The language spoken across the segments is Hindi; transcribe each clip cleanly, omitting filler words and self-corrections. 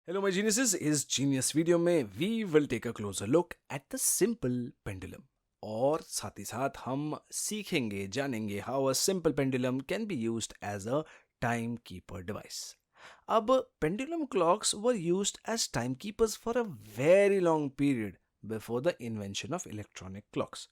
Hello my geniuses, इस जीनियस वीडियो में we will take a closer look at the simple pendulum और साथ ही साथ हम सीखेंगे जानेंगे how a simple pendulum can be used as a time keeper device. अब pendulum clocks were used as time keepers for a very long period before the invention of electronic clocks.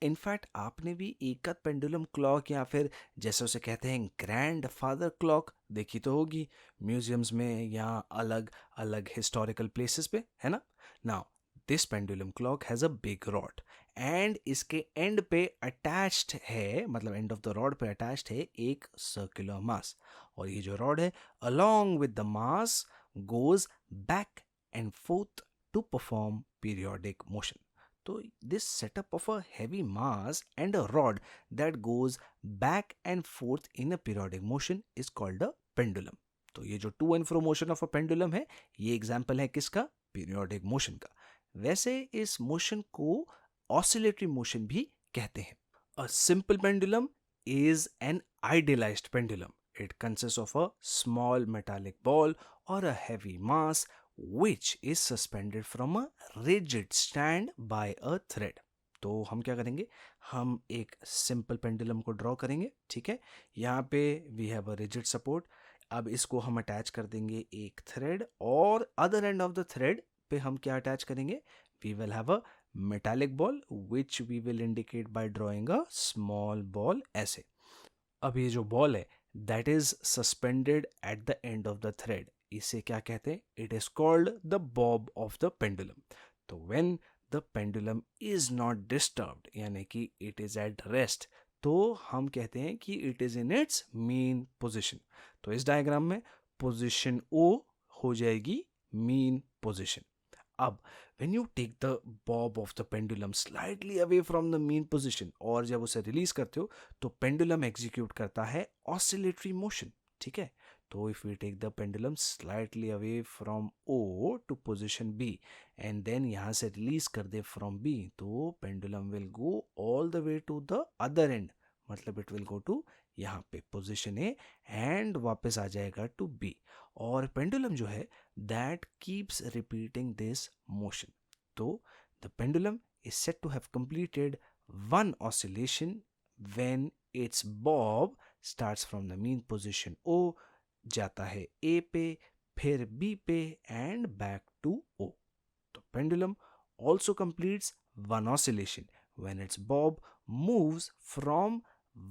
In fact आपने भी एक आध पेंडुलम क्लॉक या फिर जैसे उसे कहते हैं ग्रैंड फादर क्लॉक देखी तो होगी म्यूजियम्स में या अलग अलग हिस्टोरिकल प्लेसेस पे, है ना. Now this pendulum clock has a big rod and इसके एंड पे अटैच्ड है, मतलब एंड ऑफ द रॉड पे अटैच्ड है एक सर्कुलर मास. और ये जो रॉड है along with the mass goes back and forth to perform periodic motion. So this setup of a heavy mass and a rod that goes back and forth in a periodic motion is called a pendulum. तो ये जो to and fro motion of a pendulum है, ये एग्जाम्पल है किसका? पीरियोडिक मोशन का. वैसे इस मोशन को ऑसिलेटरी मोशन भी कहते हैं. अ simple pendulum is an idealized pendulum. It consists of a small metallic ball or a heavy mass which is suspended from a rigid stand by a thread. तो हम क्या करेंगे, हम एक सिंपल पेंडुलम को ड्रॉ करेंगे. ठीक है, यहाँ पे we have a rigid support. अब इसको हम अटैच कर देंगे एक थ्रेड और other end of the thread पे हम क्या अटैच करेंगे, we will have a metallic ball which we will indicate by drawing a small ball ऐसे. अब ये जो बॉल है that is suspended at the end of the thread, इसे क्या कहते हैं? It is called the bob of the pendulum. तो when the pendulum is not disturbed यानी कि इट इज एट रेस्ट, तो हम कहते हैं कि it is in its mean position. तो इस डायग्राम में पोजिशन ओ हो जाएगी मीन पोजिशन. अब when you take the bob of the pendulum slightly away from the mean position और जब उसे रिलीज करते हो तो पेंडुलम एग्जीक्यूट करता है ऑसिलेटरी मोशन. ठीक है, तो if we take the pendulum slightly away from O to position B and then यहाँ से रिलीज कर दे फ्रॉम बी, तो pendulum will go all the way to the other end, मतलब इट विल गो टू यहाँ पे पोजिशन ए एंड वापस आ जाएगा टू बी. और पेंडुलम जो है that keeps repeating this motion. So the pendulum is said to have completed one oscillation when its bob starts from the mean position O, जाता है A पे, फिर B पे and back to O. तो pendulum also completes one oscillation when its bob moves from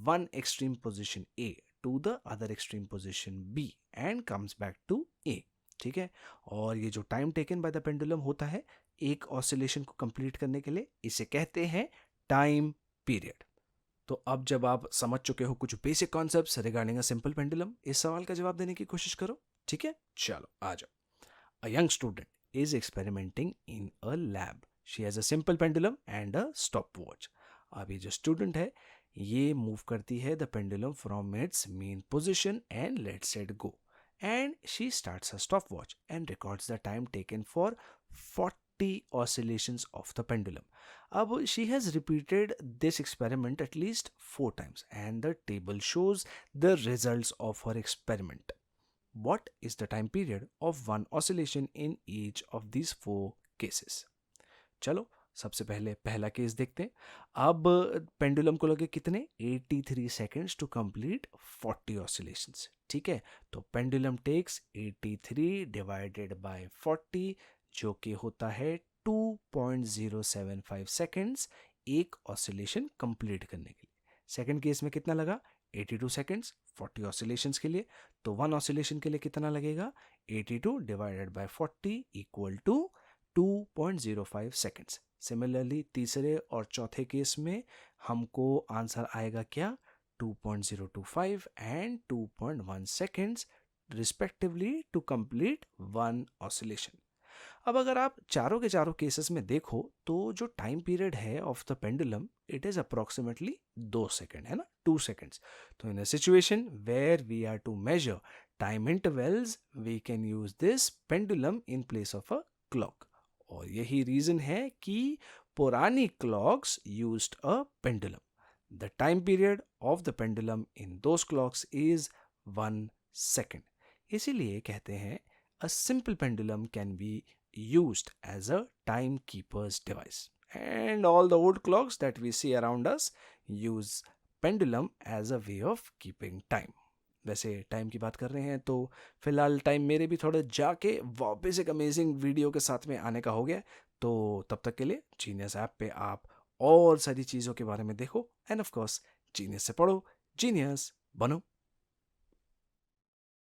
one extreme position A to the other extreme position B and comes back to A. ठीक है, और ये जो time taken by the pendulum होता है एक ऑसिलेशन को कंप्लीट करने के लिए, इसे कहते हैं टाइम पीरियड. तो अब जब आप समझ चुके हो कुछ बेसिक कॉन्सेप्ट्स रिगार्डिंग अ सिंपल पेंडुलम, इस सवाल का जवाब देने की कोशिश करो. ठीक है, चलो आ जाओ. A young student is experimenting in a lab. She has a simple pendulum and a stop watch. अब ये जो स्टूडेंट है ये मूव करती है the pendulum from its main position and let's it go. And she starts her stopwatch and records the time taken for 40 oscillations of the pendulum. अब she has repeated this experiment at least 4 times and the table shows the results of her experiment. What is the time period of one oscillation in each of these 4 cases? चलो सबसे पहले पहला केस देखते हैं. अब पेंडुलम को लगे कितने 83 सेकेंड्स टू कंप्लीट 40 ऑसिलेशंस. ठीक है, तो पेंडुलम टेक्स 83 डिवाइडेड बाय 40 जो कि होता है 2.075 सेकेंड्स एक ऑसिलेशन कंप्लीट करने के लिए. सेकंड केस में कितना लगा 82 सेकेंड्स 40 ऑसिलेशंस के लिए. तो वन ऑसिलेशन के लिए कितना लगेगा 82 divided by 40 equal to 2.05 seconds. Similarly तीसरे और चौथे केस में हमको आंसर आएगा क्या 2.025 and 2.1 seconds respectively to complete one oscillation. अब अगर आप चारों के चारों केसेस में देखो तो जो टाइम पीरियड है of the pendulum it is approximately 2 second, है ना, 2 सेकेंड्स. तो in a situation where we are to measure time intervals we can use this pendulum in place of a clock. और यही रीजन है कि पुरानी clocks used a pendulum. The time period of the pendulum in those clocks is 1 second. इसीलिए कहते हैं a simple pendulum can be used as a timekeeper's device. And all the old clocks that we see around us use pendulum as a way of keeping time. वैसे टाइम की बात कर रहे हैं तो फिलहाल टाइम मेरे भी थोड़ा जाके वापस एक अमेजिंग वीडियो के साथ में आने का हो गया। तो तब तक के लिए जीनियस ऐप पे आप और सारी चीज़ों के बारे में देखो एंड ऑफ कोर्स जीनियस से पढ़ो, जीनियस बनो।